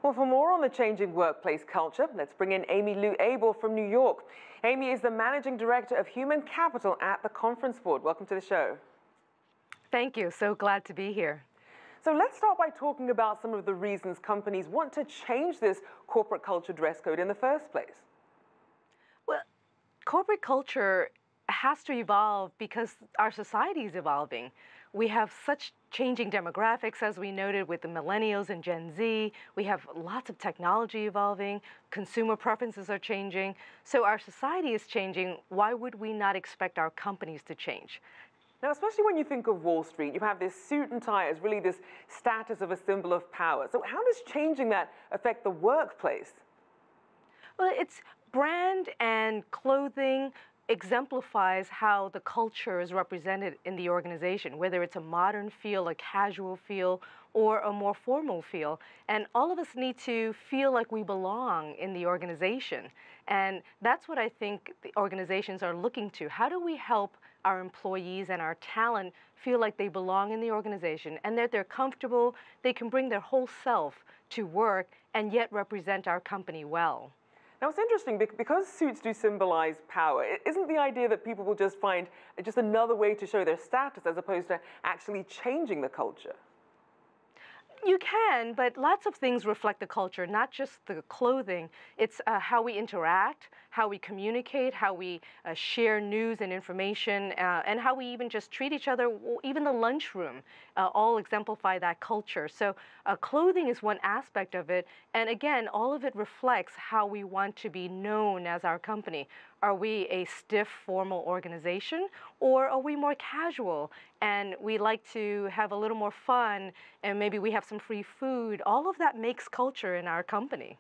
Well, for more on the changing workplace culture, let's bring in Amy Lui Abel from New York. Amy is the Managing Director of Human Capital at the Conference Board. Welcome to the show. Thank you. So glad to be here. So let's start by talking about some of the reasons companies want to change this corporate culture dress code in the first place. Well, corporate culture has to evolve because our society is evolving. We have such changing demographics, as we noted, with the millennials and Gen Z. We have lots of technology evolving. Consumer preferences are changing. So our society is changing. Why would we not expect our companies to change? Now, especially when you think of Wall Street, you have this suit and tie as really this status of a symbol of power. So how does changing that affect the workplace? Well, it's brand and clothing exemplifies how the culture is represented in the organization, whether it's a modern feel, a casual feel, or a more formal feel. And all of us need to feel like we belong in the organization. And that's what I think the organizations are looking to. How do we help our employees and our talent feel like they belong in the organization and that they're comfortable, they can bring their whole self to work and yet represent our company well? Now, it's interesting because suits do symbolize power. Isn't the idea that people will just find just another way to show their status as opposed to actually changing the culture? You can, but lots of things reflect the culture, not just the clothing. It's how we interact, how we communicate, how we share news and information, and how we even just treat each other. Even the lunchroom all exemplify that culture. So clothing is one aspect of it. And again, all of it reflects how we want to be known as our company. Are we a stiff, formal organization, or are we more casual and we like to have a little more fun and maybe we have some free food? All of that makes culture in our company.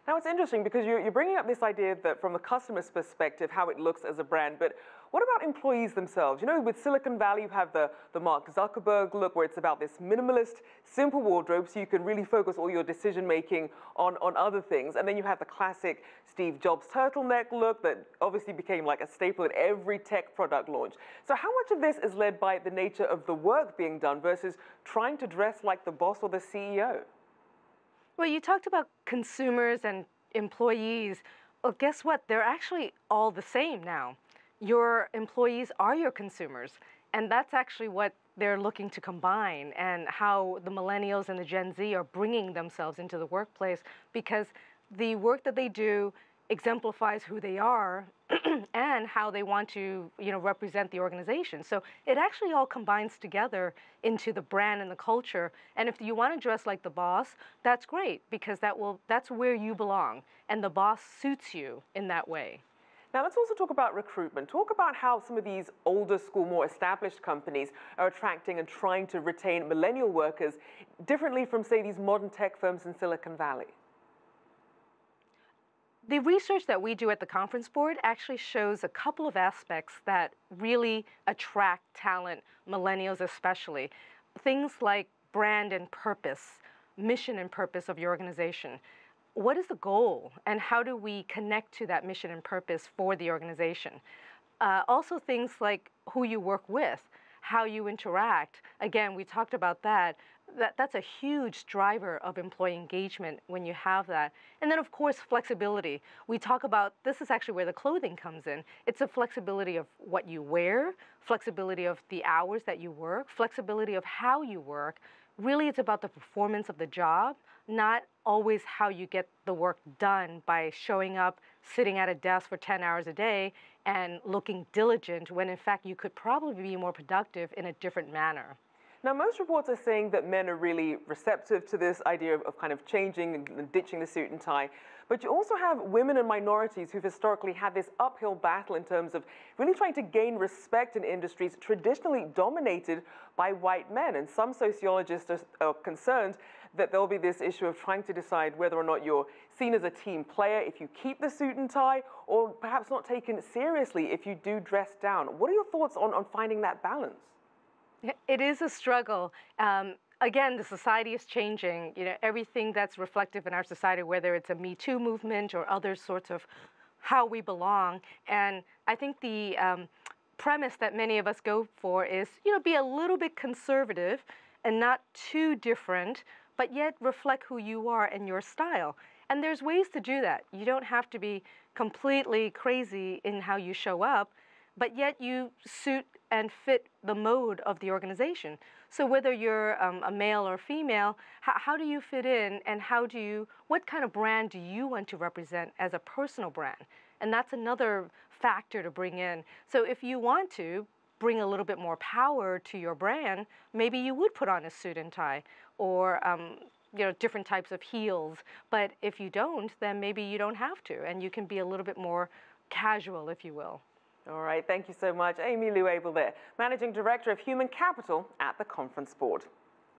Now, it's interesting because you're bringing up this idea that from the customer's perspective, how it looks as a brand, but what about employees themselves? You know, with Silicon Valley, you have the Mark Zuckerberg look where it's about this minimalist, simple wardrobe so you can really focus all your decision-making on other things. And then you have the classic Steve Jobs turtleneck look that obviously became like a staple at every tech product launch. So how much of this is led by the nature of the work being done versus trying to dress like the boss or the CEO? Well, you talked about consumers and employees. Well, guess what? They're actually all the same now. Your employees are your consumers, and that's actually what they're looking to combine, and how the millennials and the Gen Z are bringing themselves into the workplace, because the work that they do exemplifies who they are and how they want to, represent the organization. So it actually all combines together into the brand and the culture. And if you want to dress like the boss, that's great, because that's where you belong, and the boss suits you in that way. Now, let's also talk about recruitment. Talk about how some of these older school, more established companies are attracting and trying to retain millennial workers differently from, say, these modern tech firms in Silicon Valley. The research that we do at the Conference Board actually shows a couple of aspects that really attract talent, millennials especially. Things like brand and purpose, mission and purpose of your organization. What is the goal, and how do we connect to that mission and purpose for the organization? Also things like who you work with, how you interact. Again, we talked about that. That's a huge driver of employee engagement when you have that. And then, of course, flexibility. We talk about, this is actually where the clothing comes in. It's a flexibility of what you wear, flexibility of the hours that you work, flexibility of how you work. Really, it's about the performance of the job, not always how you get the work done by showing up, sitting at a desk for 10 hours a day and looking diligent, when in fact you could probably be more productive in a different manner. Now, most reports are saying that men are really receptive to this idea of kind of changing and ditching the suit and tie. But you also have women and minorities who've historically had this uphill battle in terms of really trying to gain respect in industries traditionally dominated by white men. And some sociologists are concerned that there'll be this issue of trying to decide whether or not you're seen as a team player if you keep the suit and tie, or perhaps not taken seriously if you do dress down. What are your thoughts on finding that balance? It is a struggle. Again, the society is changing. Everything that's reflective in our society, whether it's a Me Too movement or other sorts of how we belong. And I think the premise that many of us go for is, be a little bit conservative and not too different, but yet reflect who you are and your style. And there's ways to do that. You don't have to be completely crazy in how you show up, but yet you suit and fit the mode of the organization. So whether you're a male or female, how do you fit in, and what kind of brand do you want to represent as a personal brand? And that's another factor to bring in. So if you want to bring a little bit more power to your brand, maybe you would put on a suit and tie, or different types of heels. But if you don't, then maybe you don't have to, and you can be a little bit more casual, if you will. All right, thank you so much. Amy Lui Abel there, Managing Director of Human Capital at the Conference Board.